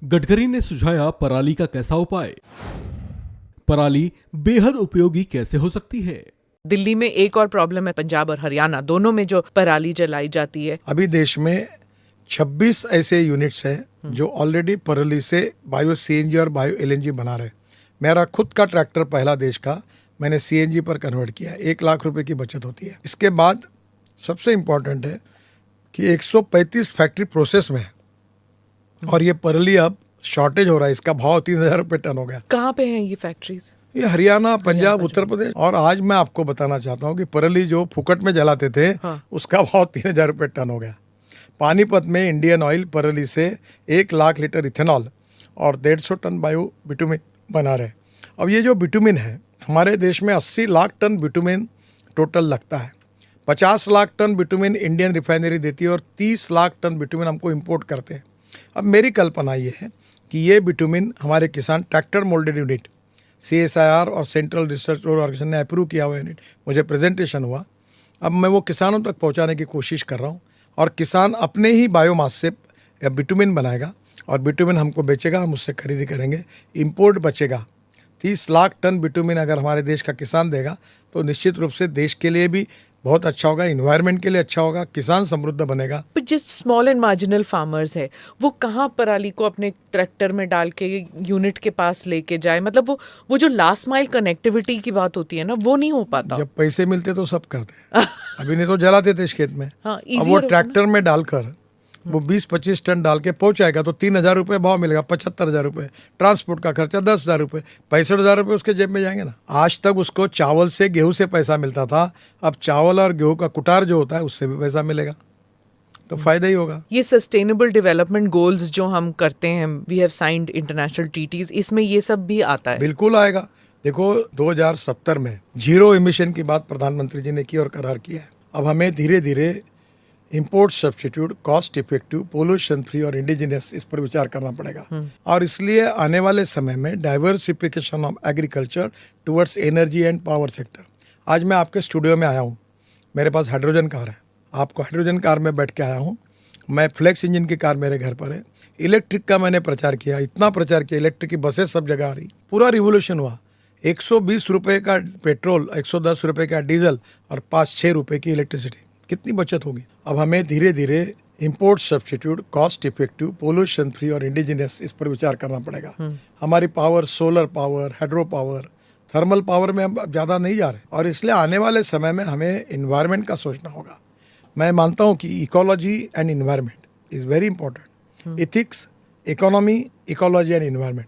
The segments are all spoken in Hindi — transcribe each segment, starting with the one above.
गडकरी ने सुझाया पराली का कैसा उपाय। पराली बेहद उपयोगी कैसे हो सकती है। दिल्ली में एक और प्रॉब्लम है, पंजाब और हरियाणा दोनों में जो पराली जलाई जाती है। अभी देश में 26 ऐसे यूनिट्स हैं जो ऑलरेडी पराली से बायो सीएनजी और बायो एलएनजी बना रहे हैं। मेरा खुद का ट्रैक्टर पहला देश का मैंने सीएनजी पर कन्वर्ट किया, 1 लाख रुपए की बचत होती है। इसके बाद सबसे इम्पोर्टेंट है कि 135 फैक्ट्री प्रोसेस में है और ये पराली अब शॉर्टेज हो रहा है, इसका भाव 3000 रुपये टन हो गया। कहाँ पे हैं ये फैक्ट्रीज? ये हरियाणा, पंजाब, उत्तर प्रदेश। और आज मैं आपको बताना चाहता हूँ कि पराली जो फुकट में जलाते थे उसका भाव 3000 रुपये टन हो गया। पानीपत में इंडियन ऑयल पराली से 1 लाख लीटर इथेनॉल और 150 टन बायो बिटुमिन बना रहे। अब ये जो बिटुमिन है, हमारे देश में 80 लाख टन बिटुमिन टोटल लगता है। 50 lakh ton bitumen Indian refinery देती है और 30 लाख टन बिटुमिन हमको इंपोर्ट करते हैं। अब मेरी कल्पना ये है कि ये बिटुमिन हमारे किसान ट्रैक्टर मोल्डेड यूनिट CSIR और सेंट्रल रिसर्च ऑर्गेनाइजेशन ने अप्रूव किया हुआ यूनिट, मुझे प्रेजेंटेशन हुआ। अब मैं वो किसानों तक पहुंचाने की कोशिश कर रहा हूं और किसान अपने ही बायोमास से बिटुमिन बनाएगा और बिटुमिन हमको बेचेगा, हम उससे खरीदी करेंगे, इंपोर्ट बचेगा। 30 लाख टन बिटुमिन अगर हमारे देश का किसान देगा तो निश्चित रूप से देश के लिए भी बहुत अच्छा होगा, इन्वायरमेंट के लिए अच्छा होगा, किसान समृद्ध बनेगा। पर जिस स्मॉल एंड मार्जिनल फार्मर्स है वो कहाँ पराली को अपने ट्रैक्टर में डाल के यूनिट के पास लेके जाए? मतलब वो जो लास्ट माइल कनेक्टिविटी की बात होती है ना, वो नहीं हो पाता। जब पैसे मिलते तो सब करते हैं। अभी नहीं तो जलाते थे इस खेत में। हाँ, अब वो ट्रैक्टर में डालकर वो 20-25 टन डाल के पहुंचाएगा तो 3000 रुपये भाव मिलेगा, 75,000 रुपये ट्रांसपोर्ट का खर्चा, 10,000 रुपये, 65,000 रुपये उसके जेब में जाएंगे ना। आज तक उसको चावल से, गेहूं से पैसा मिलता था, अब चावल और गेहूं का कुटार जो होता है उससे भी पैसा मिलेगा, तो फायदा ही होगा। ये सस्टेनेबल डेवलपमेंट गोल्स जो हम करते हैं, we have signed international treaties, इसमें ये सब भी आता है? बिल्कुल आएगा। देखो 2070 में जीरो इमिशन की बात प्रधानमंत्री जी ने की और करार किया है। अब हमें धीरे धीरे import substitute, cost effective, pollution free और इंडिजिनियस, इस पर विचार करना पड़ेगा। और इसलिए आने वाले समय में diversification of agriculture towards energy and power sector. आज मैं आपके स्टूडियो में आया हूँ, मेरे पास हाइड्रोजन कार है, आपको हाइड्रोजन कार में बैठ के आया हूँ। मैं फ्लेक्स इंजन की कार मेरे घर पर है। इलेक्ट्रिक का मैंने प्रचार किया, इतना प्रचार किया, इलेक्ट्रिक की बसें सब जगह आ रही, पूरा रिवोल्यूशन हुआ। 120 रुपये का पेट्रोल, 110 रुपये का डीजल और 5-6 रुपये की इलेक्ट्रिसिटी, कितनी बचत होगी। अब हमें धीरे धीरे import substitute, cost effective, pollution free और इंडिजिनियस, इस पर विचार करना पड़ेगा। हमारी power, solar power, hydro power, thermal power में हम ज़्यादा नहीं जा रहे और इसलिए आने वाले समय में हमें इन्वायरमेंट का सोचना होगा। मैं मानता हूँ कि ecology and environment is very important. Ethics, economy, ecology and environment.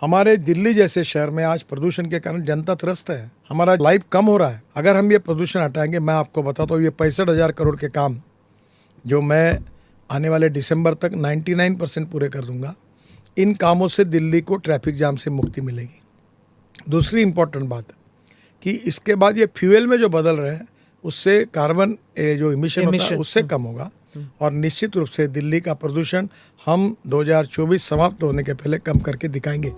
हमारे दिल्ली जैसे शहर में आज प्रदूषण के कारण जनता त्रस्त है, हमारा लाइफ कम हो रहा है। अगर हम ये प्रदूषण हटाएंगे, मैं आपको बताता हूँ, ये 65,000 करोड़ के काम जो मैं आने वाले दिसंबर तक 99% पूरे कर दूंगा, इन कामों से दिल्ली को ट्रैफिक जाम से मुक्ति मिलेगी। दूसरी इम्पोर्टेंट बात कि इसके बाद ये फ्यूल में जो बदल रहे हैं उससे कार्बन जो इमिशन होता है उससे कम होगा और निश्चित रूप से दिल्ली का प्रदूषण हम 2024 समाप्त होने के पहले कम करके दिखाएंगे।